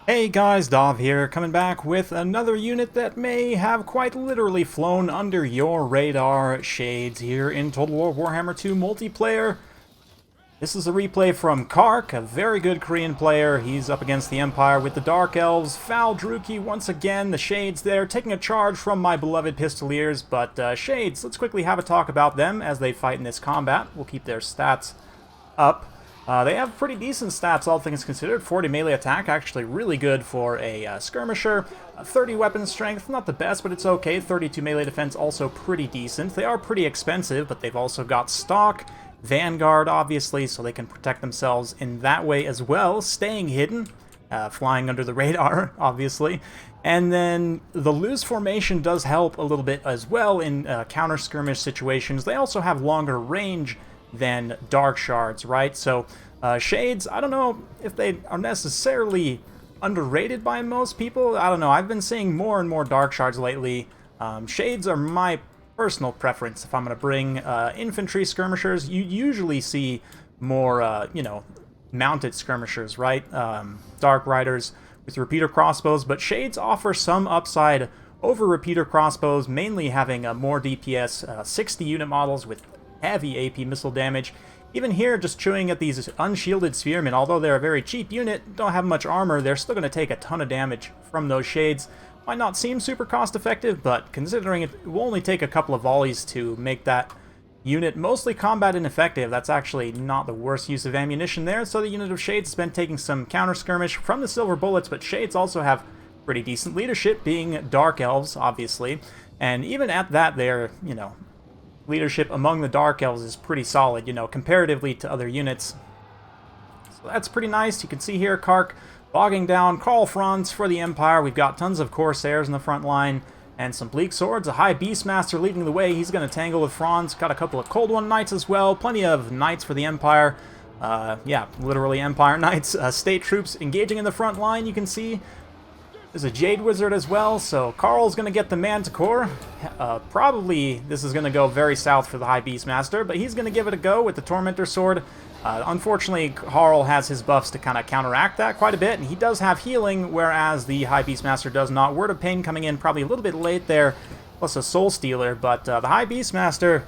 Hey guys, Dov here, coming back with another unit that may have quite literally flown under your radar, Shades, here in Total War Warhammer 2 multiplayer. This is a replay from Kark, a very good Korean player. He's up against the Empire with the Dark Elves. Val Druki, once again, the Shades there, taking a charge from my beloved Pistoliers. But Shades, let's quickly have a talk about them as they fight in this combat. We'll keep their stats up. They have pretty decent stats, all things considered. 40 melee attack, actually really good for a skirmisher. 30 weapon strength, not the best, but it's okay. 32 melee defense, also pretty decent. They are pretty expensive, but they've also got stock. Vanguard, obviously, so they can protect themselves in that way as well. Staying hidden, flying under the radar, obviously. And then the loose formation does help a little bit as well in counter-skirmish situations. They also have longer range than Dark Shards, right? So Shades, I don't know if they are necessarily underrated by most people. I don't know. I've been seeing more and more Dark Shards lately. Shades are my personal preference. If I'm going to bring infantry skirmishers, you usually see more, mounted skirmishers, right? Dark Riders with repeater crossbows, but Shades offer some upside over repeater crossbows, mainly having more DPS, 60 unit models with heavy AP missile damage. Even here, just chewing at these unshielded spearmen, although they're a very cheap unit, don't have much armor, they're still going to take a ton of damage from those Shades. Might not seem super cost effective, but considering it will only take a couple of volleys to make that unit mostly combat ineffective, that's actually not the worst use of ammunition there. So the unit of Shades has been taking some counter skirmish from the silver bullets, but Shades also have pretty decent leadership, being Dark Elves, obviously. And even at that, they're, leadership among the Dark Elves is pretty solid, comparatively to other units. So that's pretty nice. You can see here Kark bogging down Karl Franz for the Empire. We've got tons of Corsairs in the front line and some Bleak Swords. A High Beastmaster leading the way. He's going to tangle with Franz. Got a couple of Cold One Knights as well. Plenty of Knights for the Empire. Yeah, literally Empire Knights. State troops engaging in the front line, you can see. There's a Jade Wizard as well, so Karl's going to get the Manticore. Probably this is going to go very south for the High Beastmaster, but he's going to give it a go with the Tormentor Sword. Unfortunately, Karl has his buffs to kind of counteract that quite a bit, and he does have healing, whereas the High Beastmaster does not. Word of Pain coming in probably a little bit late there, plus a Soul Stealer, but the High Beastmaster,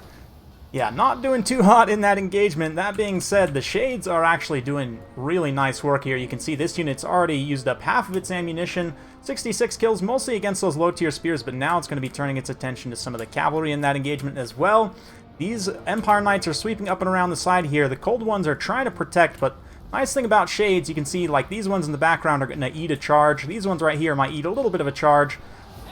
yeah, not doing too hot in that engagement. That being said, the Shades are actually doing really nice work here. You can see this unit's already used up half of its ammunition. 66 kills, mostly against those low-tier spears, but now it's going to be turning its attention to some of the cavalry in that engagement as well. These Empire Knights are sweeping up and around the side here. The Cold Ones are trying to protect, but nice thing about Shades, you can see, like, these ones in the background are going to eat a charge. These ones right here might eat a little bit of a charge.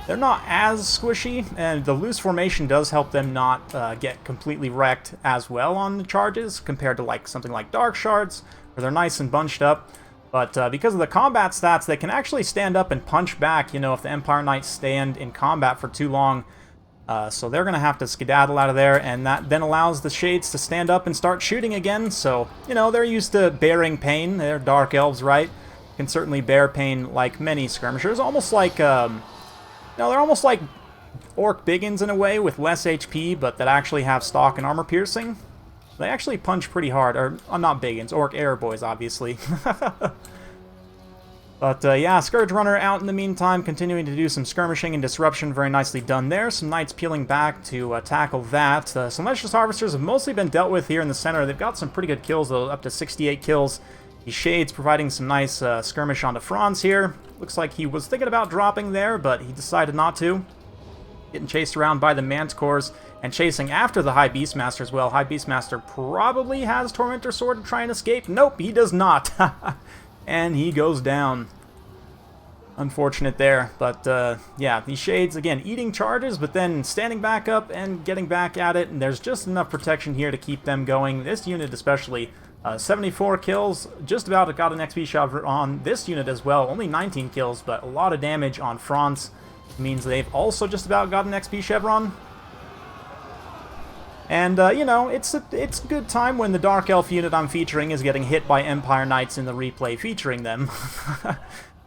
They're not as squishy, and the loose formation does help them not get completely wrecked as well on the charges, compared to like something like Dark Shards, where they're nice and bunched up. But because of the combat stats, they can actually stand up and punch back, if the Empire Knights stand in combat for too long. So they're going to have to skedaddle out of there, and that then allows the Shades to stand up and start shooting again. So, they're used to bearing pain. They're Dark Elves, right? Can certainly bear pain like many skirmishers, almost like... they're almost like Orc Biggins in a way, with less HP, but that actually have stock and armor piercing. They actually punch pretty hard, or not Biggins, Orc Air Boys, obviously. But yeah, Scourge Runner out in the meantime, continuing to do some skirmishing and disruption, very nicely done there. Some Knights peeling back to tackle that. Some Luscious Harvesters have mostly been dealt with here in the center. They've got some pretty good kills, though, up to 68 kills. The Shades providing some nice skirmish onto Franz here. Looks like he was thinking about dropping there, but he decided not to. Getting chased around by the Manticores and chasing after the High Beastmaster as well. High Beastmaster probably has Tormentor Sword to try and escape. Nope, he does not. And he goes down. Unfortunate there, but yeah, these Shades, again, eating charges, but then standing back up and getting back at it, and there's just enough protection here to keep them going. This unit especially, 74 kills, just about got an XP shot on this unit as well. Only 19 kills, but a lot of damage on Franz. Means they've also just about got an XP chevron. And, it's a good time when the Dark Elf unit I'm featuring is getting hit by Empire Knights in the replay featuring them.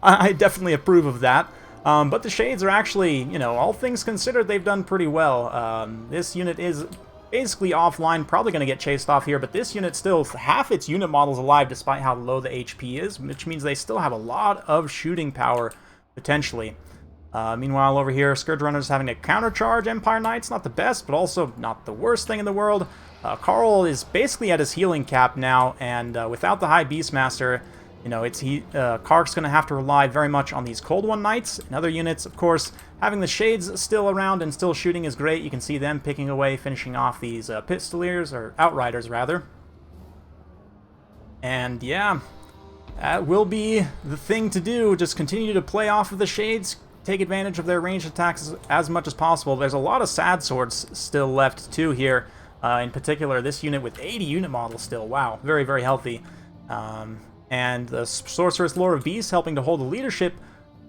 I definitely approve of that. But the Shades are actually, all things considered, they've done pretty well. This unit is basically offline, probably going to get chased off here, but this unit still, half its unit model's alive despite how low the HP is, which means they still have a lot of shooting power, potentially. Meanwhile, over here, Scourge Runner's having to countercharge Empire Knights. Not the best, but also not the worst thing in the world. Karl is basically at his healing cap now, and without the High Beastmaster, you know, Kark's going to have to rely very much on these Cold One Knights and other units. Of course, having the Shades still around and still shooting is great. You can see them picking away, finishing off these Pistoliers, or Outriders, rather. And yeah, that will be the thing to do. Just continue to play off of the Shades, take advantage of their ranged attacks as much as possible. There's a lot of Sad Swords still left, too, here. In particular, this unit with 80 unit models still. Wow, very, very healthy. And the Sorceress Lord of Beasts helping to hold the leadership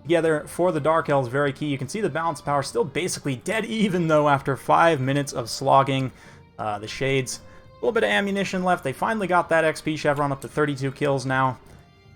together for the Dark Elves, very key. You can see the balance power still basically dead even, though, after 5 minutes of slogging the Shades. A little bit of ammunition left. They finally got that XP Chevron up to 32 kills now.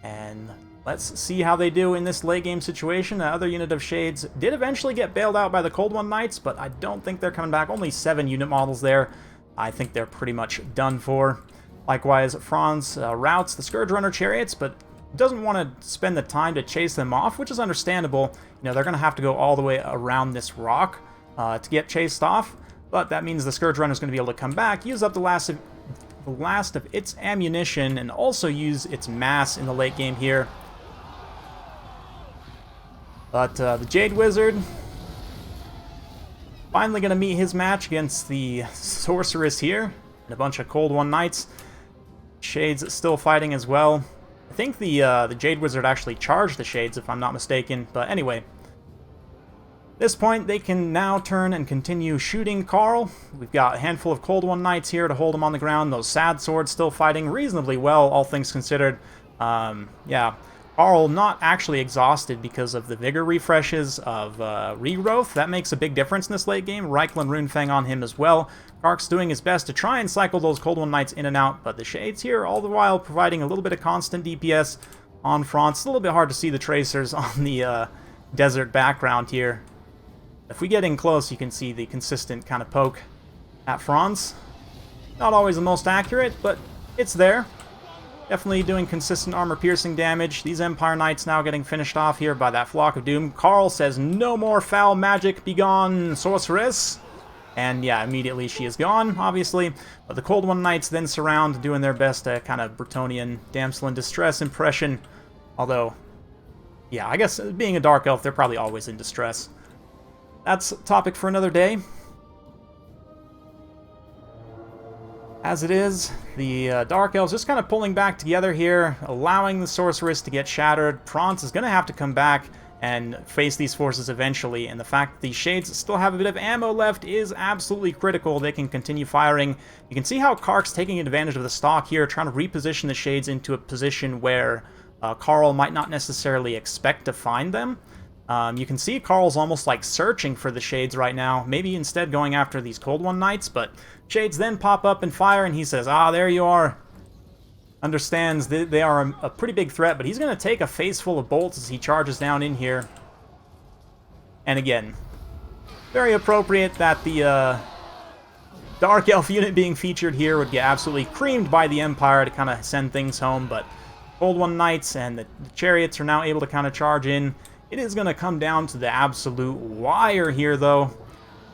And let's see how they do in this late game situation. The other unit of Shades did eventually get bailed out by the Cold One Knights, but I don't think they're coming back. Only 7 unit models there. I think they're pretty much done for. Likewise, Franz routes the Scourge Runner chariots, but doesn't want to spend the time to chase them off, which is understandable. You know, they're going to have to go all the way around this rock to get chased off, but that means the Scourge Runner is going to be able to come back, use up the last of its ammunition, and also use its mass in the late game here. But the Jade Wizard finally going to meet his match against the Sorceress here, and a bunch of Cold One Knights. Shades still fighting as well. I think the Jade Wizard actually charged the Shades, if I'm not mistaken. But anyway, at this point, they can now turn and continue shooting Karl. We've got a handful of Cold One Knights here to hold him on the ground. Those Sad Swords still fighting reasonably well, all things considered. Yeah, Karl not actually exhausted because of the Vigor refreshes of Regrowth. That makes a big difference in this late game. Reichel and Runefang on him as well. Kark's doing his best to try and cycle those Cold One Knights in and out, but the Shades here all the while providing a little bit of constant DPS on Franz. It's a little bit hard to see the tracers on the desert background here. If we get in close, you can see the consistent kind of poke at Franz. Not always the most accurate, but it's there. Definitely doing consistent armor-piercing damage. These Empire Knights now getting finished off here by that Flock of Doom. Karl says, "No more foul magic, begone, sorceress." And yeah, immediately she is gone, obviously. But the Cold One Knights then surround, doing their best kind of Bretonnian damsel in distress impression. Although, yeah, I guess being a Dark Elf, they're probably always in distress. That's a topic for another day. As it is, the Dark Elves just kind of pulling back together here, allowing the Sorceress to get shattered. Franz is going to have to come back and face these forces eventually, and the fact that these Shades still have a bit of ammo left is absolutely critical. They can continue firing. You can see how Kark's taking advantage of the stock here, trying to reposition the Shades into a position where Karl might not necessarily expect to find them. You can see Karl's almost like searching for the Shades right now, maybe instead going after these Cold One Knights, but Shades then pop up and fire, and he says, "Ah, there you are." Understands that they are a pretty big threat, but he's going to take a face full of bolts as he charges down in here. And again, very appropriate that the Dark Elf unit being featured here would get absolutely creamed by the Empire to kind of send things home, but Cold One Knights and the Chariots are now able to kind of charge in. It is going to come down to the absolute wire here, though.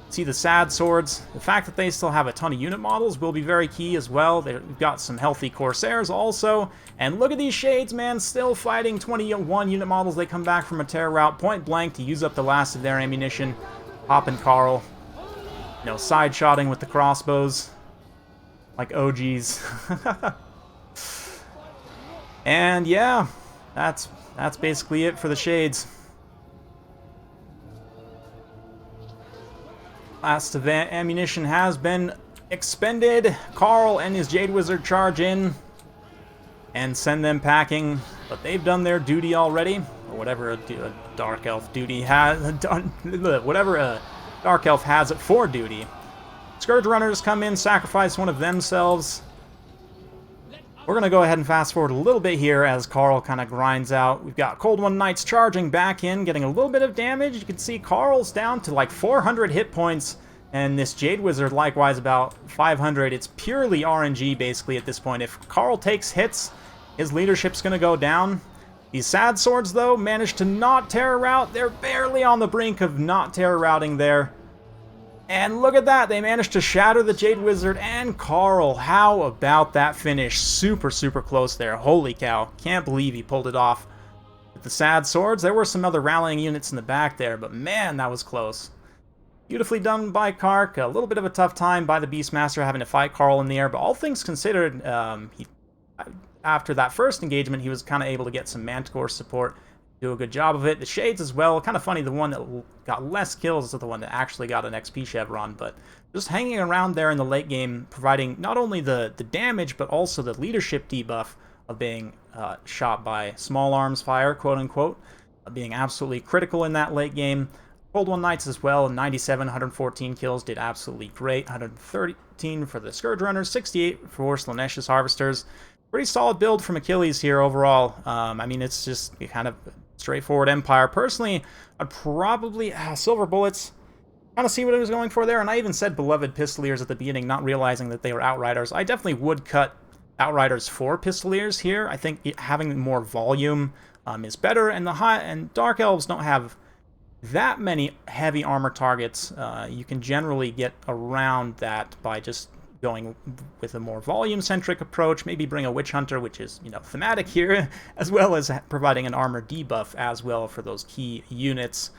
See the Sad Swords. The fact that they still have a ton of unit models will be very key as well. They've got some healthy Corsairs also. And look at these Shades, man, still fighting 21 unit models. They come back from a terror route point blank to use up the last of their ammunition. Popping Karl. You know, side-shotting with the crossbows. Like OGs. And yeah, that's basically it for the Shades. Last of ammunition has been expended. Karl and his Jade Wizard charge in and send them packing, but they've done their duty already, or whatever a Dark Elf duty has done. Whatever a Dark Elf has for duty. Scourge Runners come in, sacrifice one of themselves. We're going to go ahead and fast forward a little bit here as Karl kind of grinds out. We've got Cold One Knights charging back in, getting a little bit of damage. You can see Karl's down to like 400 hit points And this Jade Wizard, likewise, about 500. It's purely RNG, basically, at this point. If Carl takes hits, his leadership's going to go down. These Sad Swords, though, managed to not terror route. They're barely on the brink of not terror routing there. And look at that. They managed to shatter the Jade Wizard and Carl. How about that finish? Super, super close there. Holy cow. Can't believe he pulled it off. With the Sad Swords, there were some other rallying units in the back there, but man, that was close. Beautifully done by Kark. A little bit of a tough time by the Beastmaster having to fight Carl in the air, but all things considered, after that first engagement, he was kind of able to get some Manticore support, do a good job of it. The Shades as well, kind of funny, the one that got less kills is the one that actually got an XP chevron, but just hanging around there in the late game, providing not only the damage, but also the leadership debuff of being shot by small arms fire, quote-unquote, being absolutely critical in that late game. Cold One Knights as well, 97, 114 kills, did absolutely great. 113 for the Scourge Runners, 68 for Slaanesha's Harvesters. Pretty solid build from Achilles here overall. I mean, it's just kind of straightforward Empire. Personally, I'd probably... Silver Bullets, kind of see what I was going for there, and I even said Beloved Pistoliers at the beginning, not realizing that they were Outriders. I definitely would cut Outriders for Pistoliers here. I think having more volume is better, and Dark Elves don't have that many heavy armor targets. You can generally get around that by just going with a more volume-centric approach, maybe bring a Witch Hunter, which is, you know, thematic here, as well as providing an armor debuff as well for those key units.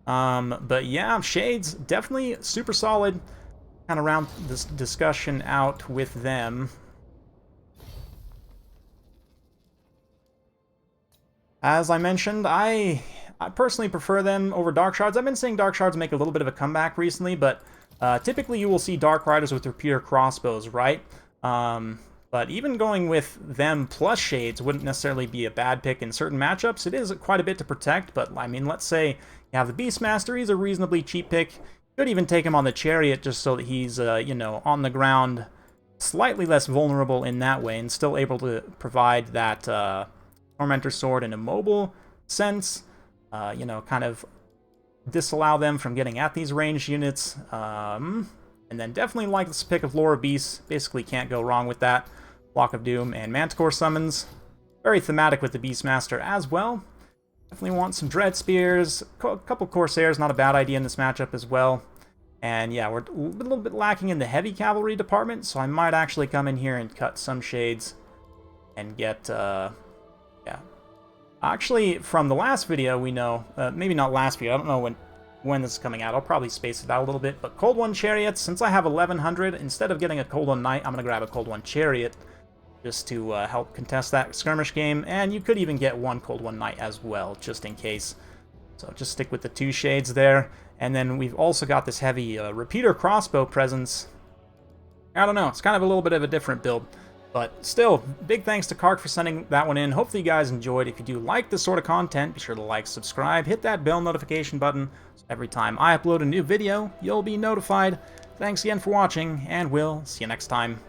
But yeah, Shades, definitely super solid. Kind of round this discussion out with them. As I mentioned, I personally prefer them over Dark Shards. I've been seeing Dark Shards make a little bit of a comeback recently, but typically you will see Dark Riders with repeater crossbows, right? But even going with them plus Shades wouldn't necessarily be a bad pick in certain matchups. It is quite a bit to protect, but I mean, let's say you have the Beastmaster. He's a reasonably cheap pick. You could even take him on the Chariot just so that he's, you know, on the ground, slightly less vulnerable in that way, and still able to provide that Tormentor Sword in a mobile sense. You know, kind of disallow them from getting at these ranged units. And then definitely like this pick of Lore Beasts. Basically can't go wrong with that. Block of Doom and Manticore Summons. Very thematic with the Beastmaster as well. Definitely want some Dread Spears. A couple Corsairs, not a bad idea in this matchup as well. And yeah, we're a little bit lacking in the heavy cavalry department, so I might actually come in here and cut some Shades and get, yeah. Actually, from the last video, we know, maybe not last video, I don't know when this is coming out. I'll probably space it out a little bit, but Cold One Chariots, since I have 1100, instead of getting a Cold One Knight, I'm going to grab a Cold One Chariot just to help contest that skirmish game, and you could even get one Cold One Knight as well, just in case. So just stick with the 2 Shades there, and then we've also got this heavy repeater crossbow presence. I don't know, it's kind of a little bit of a different build. But still, big thanks to Kark for sending that one in. Hopefully you guys enjoyed. If you do like this sort of content, be sure to like, subscribe, hit that bell notification button, so every time I upload a new video, you'll be notified. Thanks again for watching, and we'll see you next time.